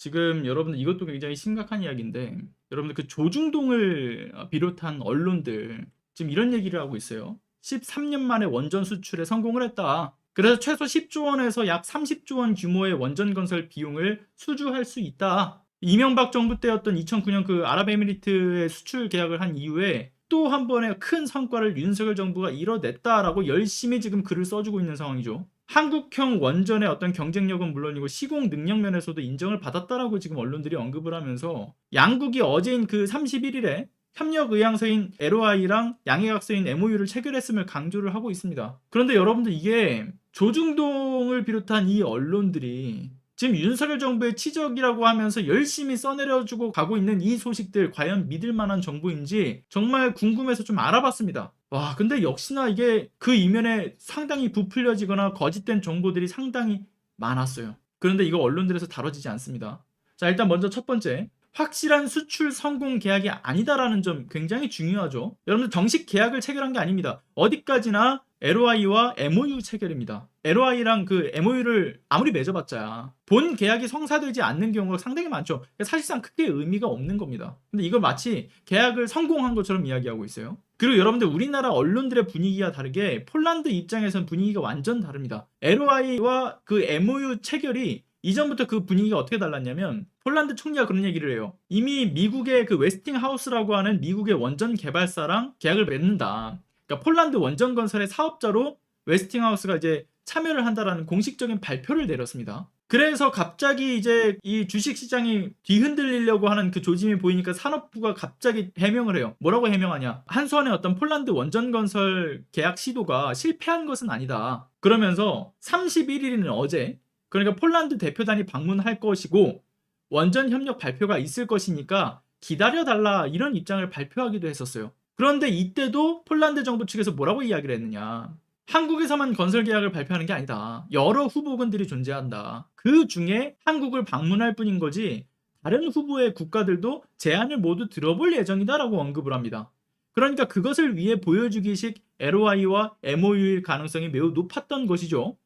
지금 여러분들 이것도 굉장히 심각한 이야기인데 여러분들 그 조중동을 비롯한 언론들 지금 이런 얘기를 하고 있어요. 13년 만에 원전 수출에 성공을 했다. 그래서 최소 10조 원에서 약 30조 원 규모의 원전 건설 비용을 수주할 수 있다. 이명박 정부 때였던 2009년 그 아랍에미리트의 수출 계약을 한 이후에 또 한 번의 큰 성과를 윤석열 정부가 이뤄냈다라고 열심히 지금 글을 써주고 있는 상황이죠. 한국형 원전의 어떤 경쟁력은 물론이고 시공 능력 면에서도 인정을 받았다라고 지금 언론들이 언급을 하면서 양국이 어제인 그 31일에 협력 의향서인 LOI랑 양해각서인 MOU를 체결했음을 강조를 하고 있습니다. 그런데 여러분들 이게 조중동을 비롯한 이 언론들이 지금 윤석열 정부의 치적이라고 하면서 열심히 써내려주고 가고 있는 이 소식들 과연 믿을 만한 정보인지 정말 궁금해서 좀 알아봤습니다. 와, 근데 역시나 이게 그 이면에 상당히 부풀려지거나 거짓된 정보들이 상당히 많았어요. 그런데 이거 언론들에서 다뤄지지 않습니다. 자, 일단 먼저 첫 번째, 확실한 수출 성공 계약이 아니다라는 점 굉장히 중요하죠. 여러분들 정식 계약을 체결한 게 아닙니다. 어디까지나 LOI와 MOU 체결입니다. LOI랑 그 MOU를 아무리 맺어봤자 본 계약이 성사되지 않는 경우가 상당히 많죠. 사실상 크게 의미가 없는 겁니다. 근데 이걸 마치 계약을 성공한 것처럼 이야기하고 있어요. 그리고 여러분들 우리나라 언론들의 분위기와 다르게 폴란드 입장에선 분위기가 완전 다릅니다. LOI와 그 MOU 체결이 이전부터 그 분위기가 어떻게 달랐냐면 폴란드 총리가 그런 얘기를 해요. 이미 미국의 그 웨스팅하우스라고 하는 미국의 원전 개발사랑 계약을 맺는다. 그러니까 폴란드 원전 건설의 사업자로 웨스팅하우스가 이제 참여를 한다라는 공식적인 발표를 내렸습니다. 그래서 갑자기 이제 이 주식시장이 뒤흔들리려고 하는 그 조짐이 보이니까 산업부가 갑자기 해명을 해요. 뭐라고 해명하냐? 한수원의 어떤 폴란드 원전 건설 계약 시도가 실패한 것은 아니다. 그러면서 31일인 어제, 그러니까 폴란드 대표단이 방문할 것이고 원전 협력 발표가 있을 것이니까 기다려달라 이런 입장을 발표하기도 했었어요. 그런데 이때도 폴란드 정부 측에서 뭐라고 이야기를 했느냐? 한국에서만 건설 계약을 발표하는 게 아니다. 여러 후보군들이 존재한다. 그 중에 한국을 방문할 뿐인 거지 다른 후보의 국가들도 제안을 모두 들어볼 예정이다라고 언급을 합니다. 그러니까 그것을 위해 보여주기식 LOI와 MOU일 가능성이 매우 높았던 것이죠.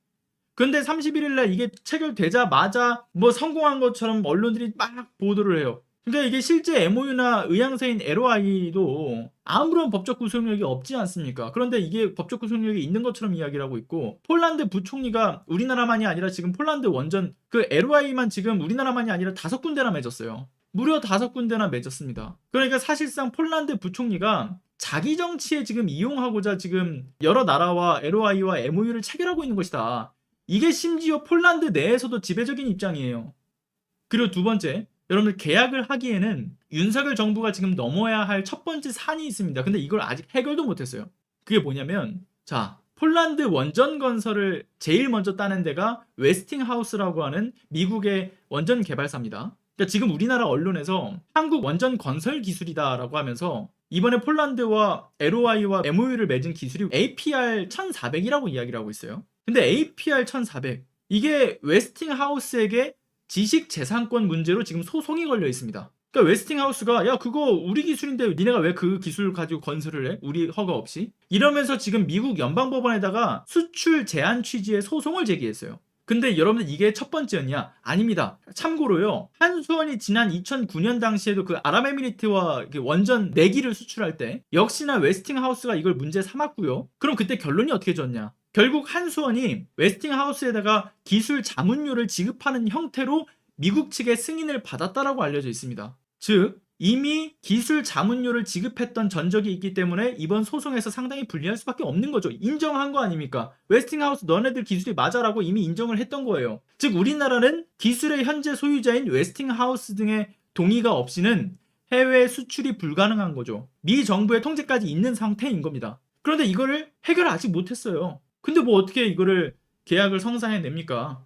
근데 31일날 이게 체결되자마자 뭐 성공한 것처럼 언론들이 막 보도를 해요. 그러니까 이게 실제 MOU나 의향서인 LOI도 아무런 법적 구속력이 없지 않습니까? 그런데 이게 법적 구속력이 있는 것처럼 이야기를 하고 있고 폴란드 부총리가 우리나라만이 아니라 지금 폴란드 원전 그 LOI만 지금 우리나라만이 아니라 5군데나 맺었어요. 무려 5군데나 맺었습니다. 그러니까 사실상 폴란드 부총리가 자기 정치에 지금 이용하고자 지금 여러 나라와 LOI와 MOU를 체결하고 있는 것이다. 이게 심지어 폴란드 내에서도 지배적인 입장이에요. 그리고 두 번째, 여러분들 계약을 하기에는 윤석열 정부가 지금 넘어야 할 첫 번째 산이 있습니다. 근데 이걸 아직 해결도 못했어요. 그게 뭐냐면 자, 폴란드 원전 건설을 제일 먼저 따는 데가 웨스팅하우스라고 하는 미국의 원전 개발사입니다. 그러니까 지금 우리나라 언론에서 한국 원전 건설 기술이다라고 하면서 이번에 폴란드와 LOI와 MOU를 맺은 기술이 APR 1400이라고 이야기를 하고 있어요. 근데 APR 1400 이게 웨스팅하우스에게 지식재산권 문제로 지금 소송이 걸려 있습니다. 그러니까 웨스팅하우스가 야 그거 우리 기술인데 니네가 왜 그 기술 가지고 건설을 해? 우리 허가 없이? 이러면서 지금 미국 연방법원에다가 수출 제한 취지의 소송을 제기했어요. 근데 여러분들 이게 첫 번째였냐? 아닙니다. 참고로요. 한수원이 지난 2009년 당시에도 그 아랍에미리트와 원전 4기를 수출할 때 역시나 웨스팅하우스가 이걸 문제 삼았고요. 그럼 그때 결론이 어떻게 졌냐? 결국 한수원이 웨스팅하우스에다가 기술 자문료를 지급하는 형태로 미국 측의 승인을 받았다라고 알려져 있습니다. 즉 이미 기술 자문료를 지급했던 전적이 있기 때문에 이번 소송에서 상당히 불리할 수밖에 없는 거죠. 인정한 거 아닙니까? 웨스팅하우스 너네들 기술이 맞아라고 이미 인정을 했던 거예요. 즉 우리나라는 기술의 현재 소유자인 웨스팅하우스 등의 동의가 없이는 해외 수출이 불가능한 거죠. 미 정부의 통제까지 있는 상태인 겁니다. 그런데 이거를 해결을 아직 못했어요. 근데 뭐 어떻게 이거를 계약을 성사해냅니까?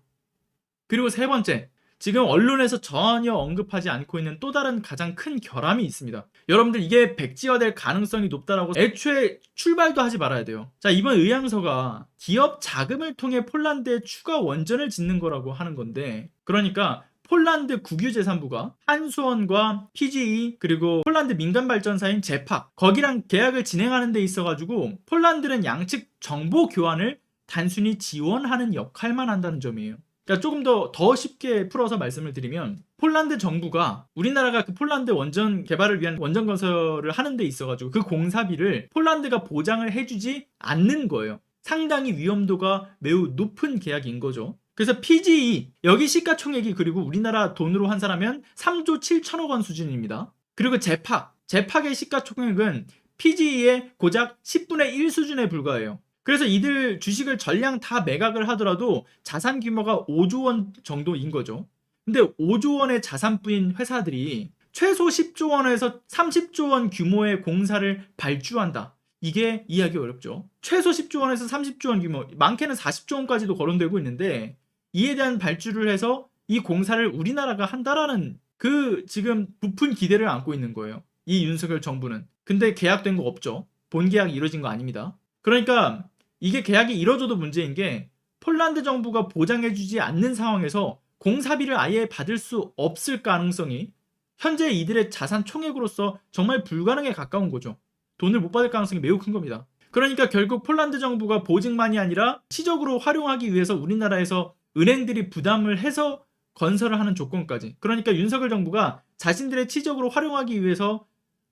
그리고 세 번째, 지금 언론에서 전혀 언급하지 않고 있는 또 다른 가장 큰 결함이 있습니다. 여러분들 이게 백지화될 가능성이 높다라고 애초에 출발도 하지 말아야 돼요. 자, 이번 의향서가 기업 자금을 통해 폴란드에 추가 원전을 짓는 거라고 하는 건데 그러니까 폴란드 국유재산부가 한수원과 PGE 그리고 폴란드 민간발전사인 제팍 거기랑 계약을 진행하는 데 있어가지고 폴란드는 양측 정보 교환을 단순히 지원하는 역할만 한다는 점이에요. 그러니까 조금 더 쉽게 풀어서 말씀을 드리면 폴란드 정부가 우리나라가 그 폴란드 원전 개발을 위한 원전 건설을 하는 데 있어가지고 그 공사비를 폴란드가 보장을 해주지 않는 거예요. 상당히 위험도가 매우 높은 계약인 거죠. 그래서 PGE 여기 시가총액이 그리고 우리나라 돈으로 환산하면 3조 7천억 원 수준입니다. 그리고 제팍의 시가총액은 PGE의 고작 10분의 1 수준에 불과해요. 그래서 이들 주식을 전량 다 매각을 하더라도 자산 규모가 5조 원 정도인 거죠. 근데 5조 원의 자산뿐인 회사들이 최소 10조 원에서 30조 원 규모의 공사를 발주한다. 이게 이해하기 어렵죠. 최소 10조 원에서 30조 원 규모, 많게는 40조 원까지도 거론되고 있는데 이에 대한 발주를 해서 이 공사를 우리나라가 한다라는 그 지금 부푼 기대를 안고 있는 거예요. 이 윤석열 정부는. 근데 계약된 거 없죠. 본 계약이 이루어진 거 아닙니다. 그러니까 이게 계약이 이뤄져도 문제인 게 폴란드 정부가 보장해주지 않는 상황에서 공사비를 아예 받을 수 없을 가능성이 현재 이들의 자산 총액으로서 정말 불가능에 가까운 거죠. 돈을 못 받을 가능성이 매우 큰 겁니다. 그러니까 결국 폴란드 정부가 보증만이 아니라 시적으로 활용하기 위해서 우리나라에서 은행들이 부담을 해서 건설을 하는 조건까지. 그러니까 윤석열 정부가 자신들의 치적으로 활용하기 위해서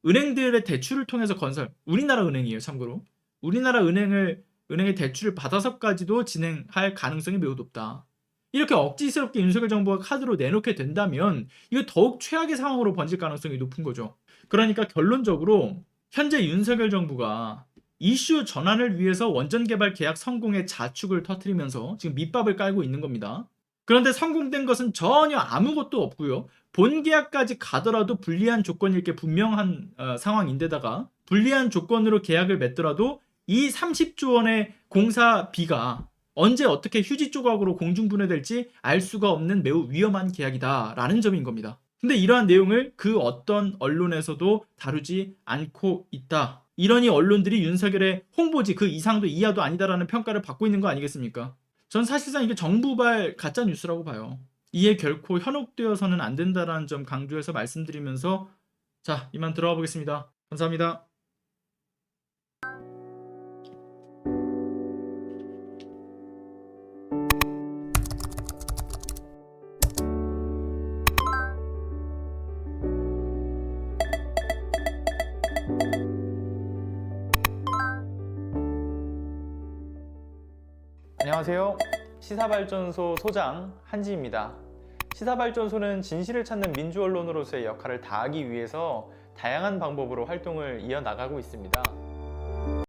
은행들의 대출을 통해서 우리나라 은행이에요, 참고로. 우리나라 은행의 대출을 받아서까지도 진행할 가능성이 매우 높다. 이렇게 억지스럽게 윤석열 정부가 카드로 내놓게 된다면 이거 더욱 최악의 상황으로 번질 가능성이 높은 거죠. 그러니까 결론적으로 현재 윤석열 정부가 이슈 전환을 위해서 원전 개발 계약 성공의 자축을 터뜨리면서 지금 밑밥을 깔고 있는 겁니다. 그런데 성공된 것은 전혀 아무것도 없고요. 본 계약까지 가더라도 불리한 조건일 게 분명한 상황인데다가 불리한 조건으로 계약을 맺더라도 이 30조 원의 공사비가 언제 어떻게 휴지 조각으로 공중분해될지 알 수가 없는 매우 위험한 계약이다라는 점인 겁니다. 근데 이러한 내용을 그 어떤 언론에서도 다루지 않고 있다. 이러니 언론들이 윤석열의 홍보지 그 이상도 이하도 아니다라는 평가를 받고 있는 거 아니겠습니까? 전 사실상 이게 정부발 가짜 뉴스라고 봐요. 이에 결코 현혹되어서는 안 된다라는 점 강조해서 말씀드리면서 자, 이만 들어가 보겠습니다. 감사합니다. 안녕하세요. 시사발전소 소장 한지입니다. 시사발전소는 진실을 찾는 민주언론으로서의 역할을 다하기 위해서 다양한 방법으로 활동을 이어나가고 있습니다.